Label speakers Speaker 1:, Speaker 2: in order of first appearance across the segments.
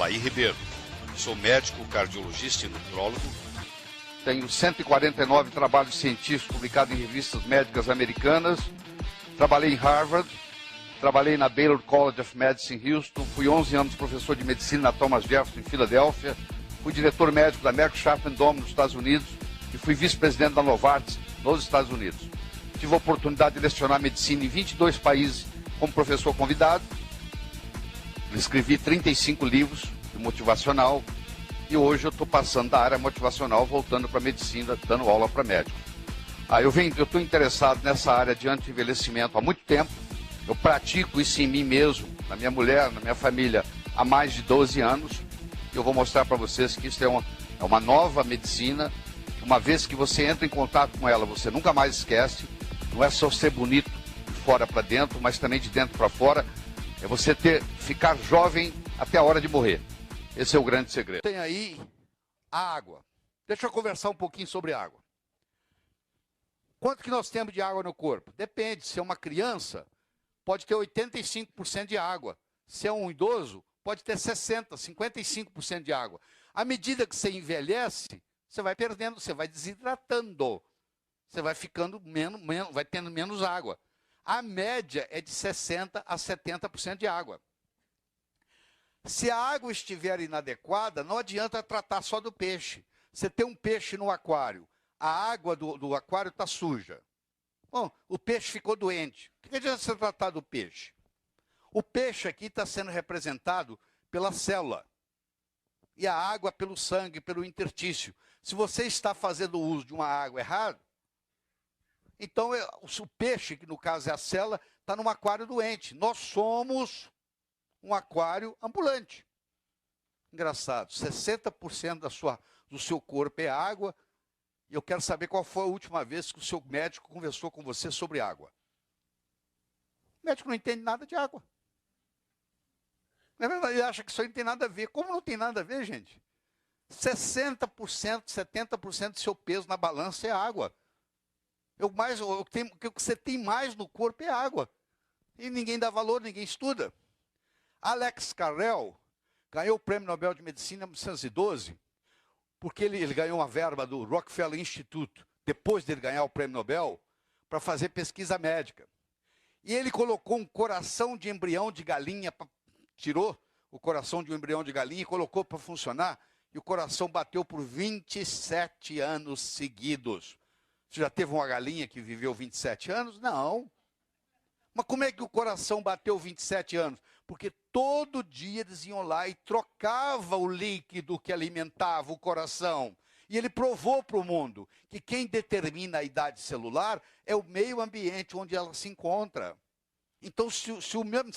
Speaker 1: Laí Ribeiro. Sou médico, cardiologista e nutrólogo.
Speaker 2: Tenho 149 trabalhos científicos publicados em revistas médicas americanas. Trabalhei em Harvard, trabalhei na Baylor College of Medicine em Houston, fui 11 anos professor de medicina na Thomas Jefferson em Filadélfia, fui diretor médico da Merck Sharp & Dohme nos Estados Unidos e fui vice-presidente da Novartis nos Estados Unidos. Tive a oportunidade de lecionar medicina em 22 países como professor convidado. Escrevi 35 livros de motivacional e hoje eu estou passando da área motivacional, voltando para a medicina, dando aula para médicos. Eu estou interessado nessa área de anti-envelhecimento há muito tempo. Eu pratico isso em mim mesmo, na minha mulher, na minha família, há mais de 12 anos. Eu vou mostrar para vocês que isso é uma nova medicina. Uma vez que você entra em contato com ela, você nunca mais esquece. Não é só ser bonito de fora para dentro, mas também de dentro para fora. É você ficar jovem até a hora de morrer. Esse é o grande segredo. Tem aí a água. Deixa eu conversar um pouquinho sobre água. Quanto que nós temos de água no corpo? Depende. Se é uma criança, pode ter 85% de água. Se é um idoso, pode ter 60%, 55% de água. À medida que você envelhece, você vai perdendo, você vai desidratando. Você vai ficando vai tendo menos água. A média é de 60% a 70% de água. Se a água estiver inadequada, não adianta tratar só do peixe. Você tem um peixe no aquário, a água do aquário está suja. Bom, o peixe ficou doente. O que adianta você tratar do peixe? O peixe aqui está sendo representado pela célula. E a água pelo sangue, pelo interstício. Se você está fazendo uso de uma água errada, então o peixe, que no caso é a célula, está num aquário doente. Nós somos um aquário ambulante. Engraçado, 60% do seu corpo é água. E eu quero saber qual foi a última vez que o seu médico conversou com você sobre água. O médico não entende nada de água. Na verdade, ele acha que isso aí não tem nada a ver. Como não tem nada a ver, gente? 60%, 70% do seu peso na balança é água. O que você tem mais no corpo é água. E ninguém dá valor, ninguém estuda. Alex Carrel ganhou o Prêmio Nobel de Medicina em 1912, porque ele ganhou uma verba do Rockefeller Institute, depois dele ganhar o Prêmio Nobel, para fazer pesquisa médica. E ele colocou um coração de embrião de galinha, tirou o coração de um embrião de galinha e colocou para funcionar, e o coração bateu por 27 anos seguidos. Você já teve uma galinha que viveu 27 anos? Não. Mas como é que o coração bateu 27 anos? Porque todo dia eles iam lá e trocavam o líquido que alimentava o coração. E ele provou para o mundo que quem determina a idade celular é o meio ambiente onde ela se encontra. Então, se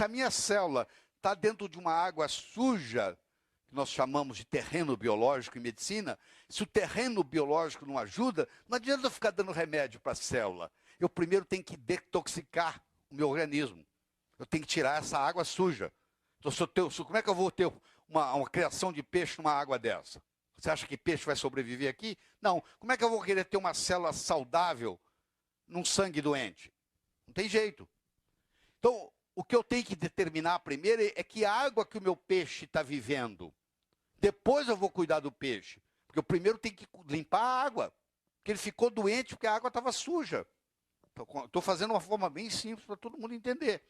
Speaker 2: a minha célula está dentro de uma água suja, que nós chamamos de terreno biológico em medicina, se o terreno biológico não ajuda, não adianta eu ficar dando remédio para a célula. Eu primeiro tenho que detoxicar o meu organismo. Eu tenho que tirar essa água suja. Então, como é que eu vou ter uma criação de peixe numa água dessa? Você acha que peixe vai sobreviver aqui? Não. Como é que eu vou querer ter uma célula saudável num sangue doente? Não tem jeito. Então, o que eu tenho que determinar primeiro é que água que o meu peixe está vivendo. Depois eu vou cuidar do peixe. Porque eu primeiro tenho que limpar a água. Porque ele ficou doente porque a água estava suja. Estou fazendo uma forma bem simples para todo mundo entender.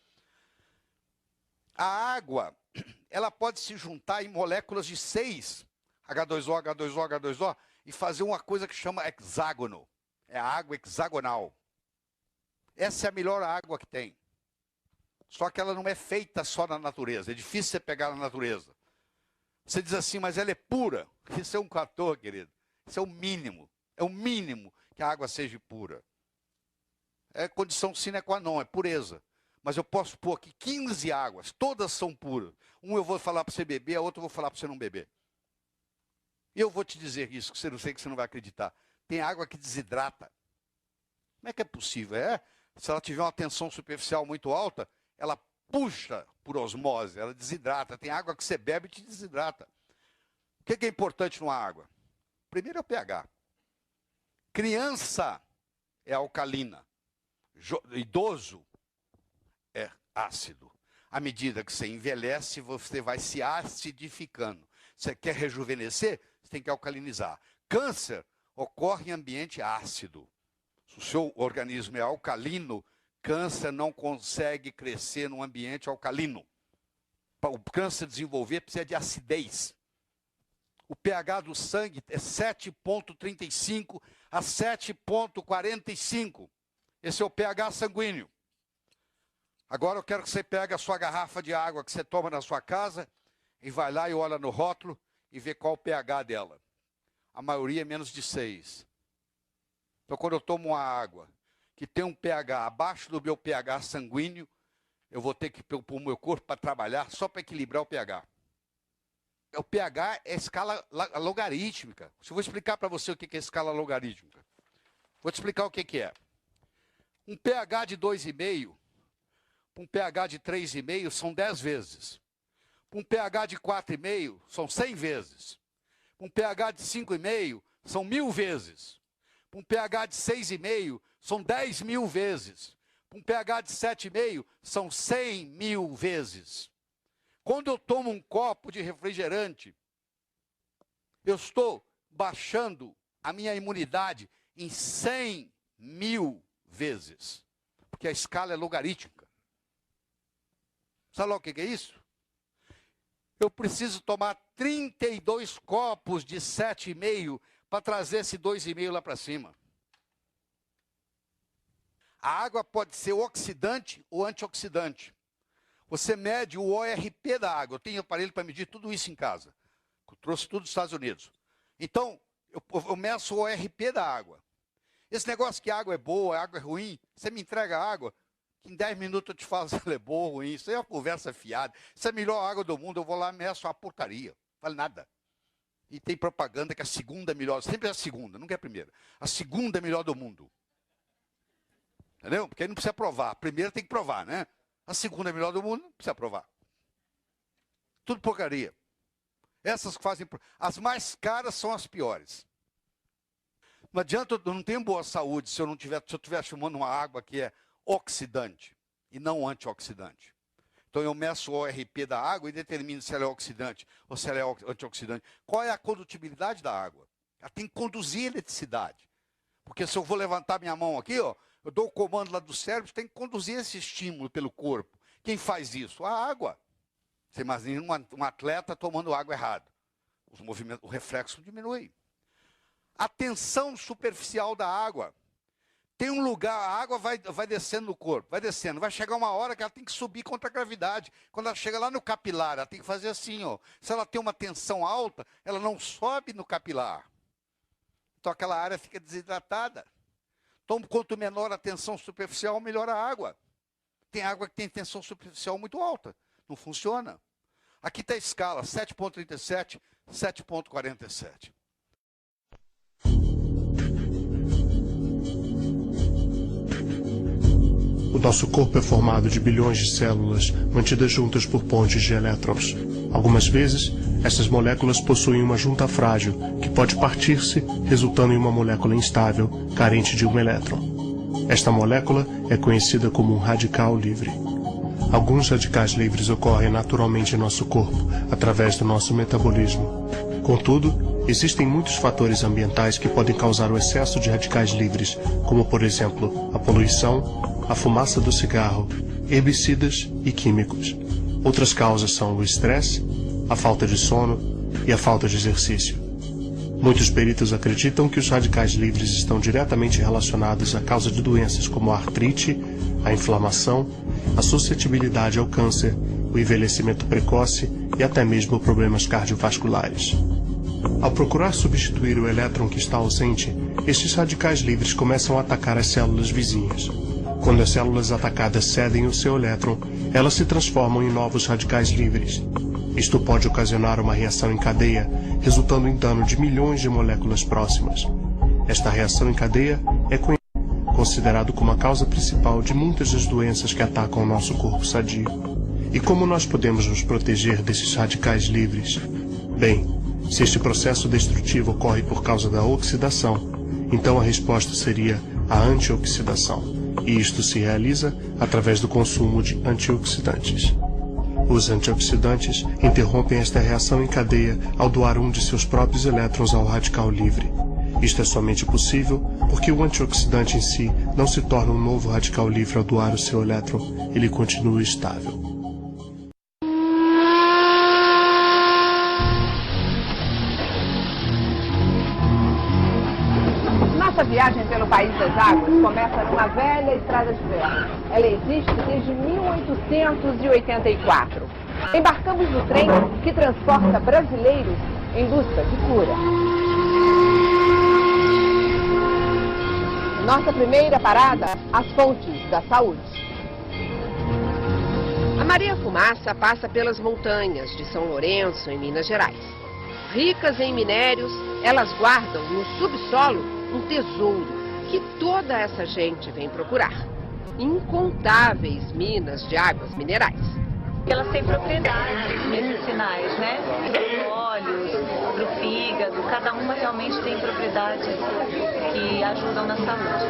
Speaker 2: A água, ela pode se juntar em moléculas de 6, H2O, H2O, H2O, e fazer uma coisa que chama hexágono. É a água hexagonal. Essa é a melhor água que tem. Só que ela não é feita só na natureza. É difícil você pegar na natureza. Você diz assim, mas ela é pura. Isso é um fator, querido. Isso é o mínimo. É o mínimo que a água seja pura. É condição sine qua non, é pureza. Mas eu posso pôr aqui 15 águas, todas são puras. Um eu vou falar para você beber, a outra eu vou falar para você não beber. E eu vou te dizer isso, que você não sei que você não vai acreditar. Tem água que desidrata. Como é que é possível? Se ela tiver uma tensão superficial muito alta, ela puxa por osmose, ela desidrata. Tem água que você bebe e te desidrata. O que é importante numa água? Primeiro é o pH. Criança é alcalina. Idoso é ácido. À medida que você envelhece, você vai se acidificando. Você quer rejuvenescer? Você tem que alcalinizar. Câncer ocorre em ambiente ácido. Se o seu organismo é alcalino, câncer não consegue crescer num ambiente alcalino. Para o câncer desenvolver, precisa de acidez. O pH do sangue é 7,35 a 7,45. Esse é o pH sanguíneo. Agora eu quero que você pegue a sua garrafa de água que você toma na sua casa e vai lá e olha no rótulo e vê qual o pH dela. A maioria é menos de 6. Então, quando eu tomo uma água que tem um pH abaixo do meu pH sanguíneo, eu vou ter que pôr o meu corpo para trabalhar só para equilibrar o pH. O pH é escala logarítmica. Eu vou explicar para você o que é escala logarítmica. Vou te explicar o que é. Um pH de 2,5, um pH de 3,5 são 10 vezes. Um pH de 4,5 são 100 vezes. Um pH de 5,5 são 1000 vezes. Um pH de 6,5 são 10.000 vezes. Um pH de 7,5 são 100.000 vezes. Quando eu tomo um copo de refrigerante, eu estou baixando a minha imunidade em 100.000 vezes. Porque a escala é logarítmica. Sabe lá o que é isso? Eu preciso tomar 32 copos de 7,5 para trazer esse 2,5 lá para cima. A água pode ser oxidante ou antioxidante. Você mede o ORP da água. Eu tenho aparelho para medir tudo isso em casa. Eu trouxe tudo dos Estados Unidos. Então, eu meço o ORP da água. Esse negócio que a água é boa, a água é ruim, você me entrega a água, que em 10 minutos eu te falo se ela é boa ou ruim. Isso aí é uma conversa fiada. Isso é a melhor água do mundo. Eu vou lá e meço uma porcaria. Não vale nada. E tem propaganda que a segunda é melhor. Sempre é a segunda, nunca é a primeira. A segunda é melhor do mundo. Entendeu? Porque aí não precisa provar. A primeira tem que provar, né? A segunda é melhor do mundo, não precisa provar. Tudo porcaria. Essas que fazem... As mais caras são as piores. Não adianta, eu não tenho boa saúde se eu estiver tomando uma água que é oxidante e não antioxidante. Então eu meço o ORP da água e determino se ela é oxidante ou se ela é antioxidante. Qual é a condutibilidade da água? Ela tem que conduzir eletricidade. Porque se eu vou levantar minha mão aqui, ó, eu dou o comando lá do cérebro, tem que conduzir esse estímulo pelo corpo. Quem faz isso? A água. Você imagina um atleta tomando água errado. Os movimentos, o reflexo diminui. A tensão superficial da água. Tem um lugar, a água vai descendo no corpo, vai descendo. Vai chegar uma hora que ela tem que subir contra a gravidade. Quando ela chega lá no capilar, ela tem que fazer assim, ó. Se ela tem uma tensão alta, ela não sobe no capilar. Então aquela área fica desidratada. Então, quanto menor a tensão superficial, melhor a água. Tem água que tem tensão superficial muito alta. Não funciona. Aqui está a escala, 7,37, 7,47.
Speaker 3: O nosso corpo é formado de bilhões de células mantidas juntas por pontes de elétrons. Algumas vezes, essas moléculas possuem uma junta frágil que pode partir-se, resultando em uma molécula instável, carente de um elétron. Esta molécula é conhecida como um radical livre. Alguns radicais livres ocorrem naturalmente em nosso corpo, através do nosso metabolismo. Contudo, existem muitos fatores ambientais que podem causar o excesso de radicais livres, como, por exemplo, a poluição, a fumaça do cigarro, herbicidas e químicos. Outras causas são o estresse, a falta de sono e a falta de exercício. Muitos peritos acreditam que os radicais livres estão diretamente relacionados à causa de doenças como a artrite, a inflamação, a suscetibilidade ao câncer, o envelhecimento precoce e até mesmo problemas cardiovasculares. Ao procurar substituir o elétron que está ausente, estes radicais livres começam a atacar as células vizinhas. Quando as células atacadas cedem o seu elétron, elas se transformam em novos radicais livres. Isto pode ocasionar uma reação em cadeia, resultando em dano de milhões de moléculas próximas. Esta reação em cadeia é considerado como a causa principal de muitas das doenças que atacam o nosso corpo sadio. E como nós podemos nos proteger desses radicais livres? Bem, se este processo destrutivo ocorre por causa da oxidação, então a resposta seria a antioxidação. E isto se realiza através do consumo de antioxidantes. Os antioxidantes interrompem esta reação em cadeia ao doar um de seus próprios elétrons ao radical livre. Isto é somente possível porque o antioxidante em si não se torna um novo radical livre ao doar o seu elétron, ele continua estável.
Speaker 4: Nossa viagem pelo País das Águas começa numa velha estrada de ferro. Ela existe desde 1884. Embarcamos no trem que transporta brasileiros em busca de cura. Nossa primeira parada, as Fontes da Saúde. A Maria Fumaça passa pelas montanhas de São Lourenço, em Minas Gerais. Ricas em minérios, elas guardam no subsolo um tesouro que toda essa gente vem procurar. Incontáveis minas de águas minerais.
Speaker 5: Elas têm propriedades medicinais, né? Para olhos, para o fígado, cada uma realmente tem propriedades que ajudam na saúde.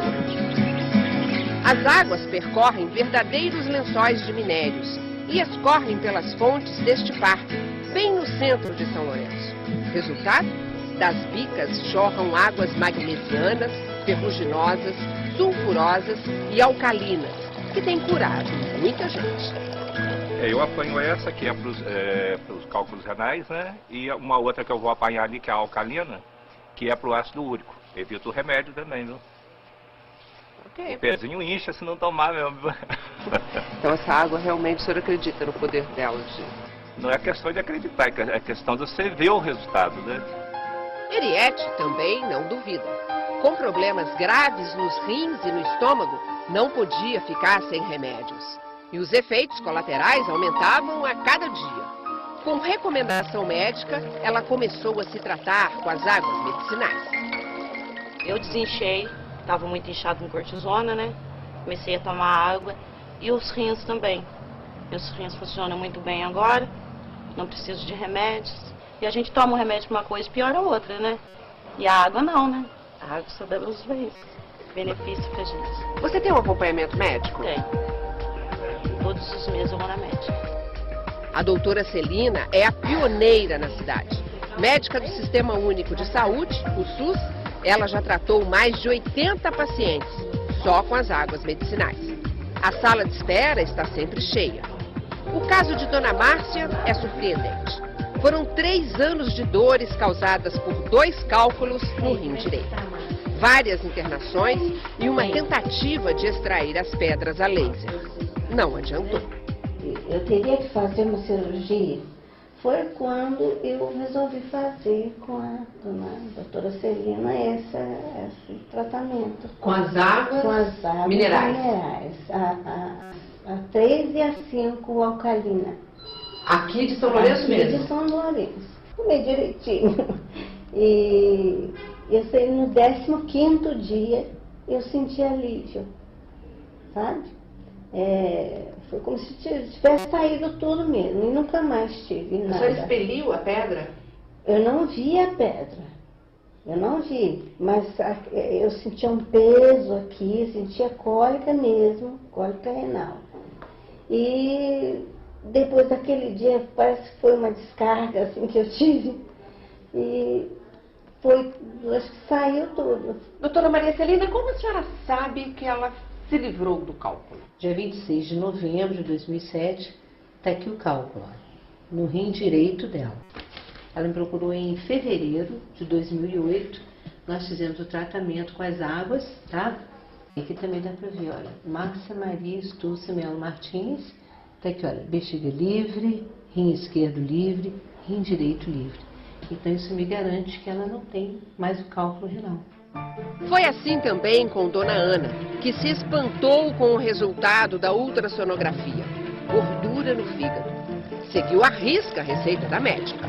Speaker 4: As águas percorrem verdadeiros lençóis de minérios e escorrem pelas fontes deste parque, bem no centro de São Lourenço. Resultado? Das bicas jorram águas magnesianas, ferruginosas, sulfurosas e alcalinas, que têm curado muita gente.
Speaker 6: Eu apanho essa, que é para os cálculos renais, né? E uma outra que eu vou apanhar ali, que é a alcalina, que é para o ácido úrico. Evita o remédio também, viu?
Speaker 4: Ok.
Speaker 6: O pezinho incha se não tomar mesmo.
Speaker 4: Então essa água realmente o senhor acredita no poder dela?
Speaker 6: Não é questão de acreditar, é questão de você ver o resultado, né?
Speaker 4: Henriette também não duvida. Com problemas graves nos rins e no estômago, não podia ficar sem remédios. E os efeitos colaterais aumentavam a cada dia. Com recomendação médica, ela começou a se tratar com as águas medicinais.
Speaker 7: Eu desinchei, estava muito inchado com cortisona, né? Comecei a tomar água e os rins também. Meus rins funcionam muito bem agora, não preciso de remédios. E a gente toma um remédio para uma coisa e piora a outra, né? E a água não, né? A água só dá os benefícios pra gente.
Speaker 4: Você tem um acompanhamento médico?
Speaker 7: Tem. Todos os meses eu vou na médica.
Speaker 4: A doutora Celina é a pioneira na cidade. Médica do Sistema Único de Saúde, o SUS, ela já tratou mais de 80 pacientes, só com as águas medicinais. A sala de espera está sempre cheia. O caso de Dona Márcia é surpreendente. Foram 3 anos de dores causadas por 2 cálculos no rim direito. Várias internações e uma tentativa de extrair as pedras a laser. Não adiantou.
Speaker 8: Eu teria que fazer uma cirurgia. Foi quando eu resolvi fazer com a doutora Celina esse tratamento.
Speaker 4: Com as águas, minerais.
Speaker 8: A 3 e a 5 alcalina.
Speaker 4: Aqui de São Lourenço mesmo?
Speaker 8: Aqui de São Lourenço. Comi direitinho. E eu sei, no 15º dia eu senti alívio, sabe? Foi como se tivesse saído tudo mesmo, e nunca mais tive nada.
Speaker 4: Você expeliu a pedra?
Speaker 8: Eu não vi a pedra, eu não vi, mas eu sentia um peso aqui, sentia cólica mesmo, cólica renal. E depois daquele dia, parece que foi uma descarga assim que eu tive, e acho que saiu tudo.
Speaker 4: Doutora Maria Celina, como a senhora sabe que ela se livrou do cálculo?
Speaker 9: Dia 26 de novembro de 2007, está aqui o cálculo, no rim direito dela. Ela me procurou em fevereiro de 2008, nós fizemos o tratamento com as águas, tá? E aqui também dá para ver, olha, Márcia Maria Estúcia Melo Martins, está aqui, olha, bexiga livre, rim esquerdo livre, rim direito livre. Então isso me garante que ela não tem mais o cálculo renal.
Speaker 4: Foi assim também com Dona Ana, que se espantou com o resultado da ultrassonografia. Gordura no fígado. Seguiu à risca a receita da médica.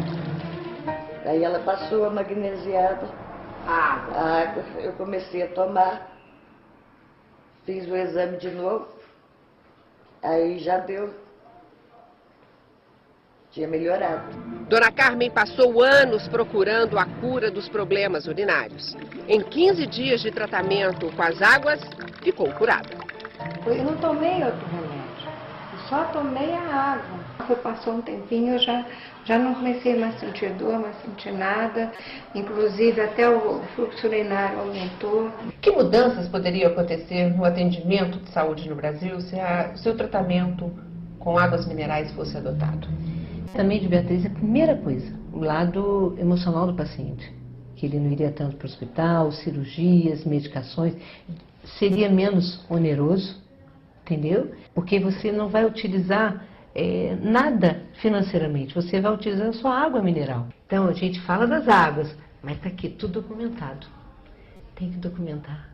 Speaker 8: Aí ela passou a magnesiada, a água, eu comecei a tomar, fiz o exame de novo, aí já deu, tinha melhorado.
Speaker 4: Dona Carmen passou anos procurando a cura dos problemas urinários. Em 15 dias de tratamento com as águas, ficou curada.
Speaker 8: Eu não tomei outro remédio, só tomei a água. Passou um tempinho, eu já não comecei mais a sentir dor, mais a sentir nada. Inclusive até o fluxo urinário aumentou.
Speaker 9: Que mudanças poderiam acontecer no atendimento de saúde no Brasil se o seu tratamento com águas minerais fosse adotado? Também, de Beatriz, a primeira coisa, o lado emocional do paciente. Que ele não iria tanto para o hospital, cirurgias, medicações, seria menos oneroso, entendeu? Porque você não vai utilizar nada financeiramente, você vai utilizar só água mineral. Então a gente fala das águas, mas está aqui tudo documentado. Tem que documentar.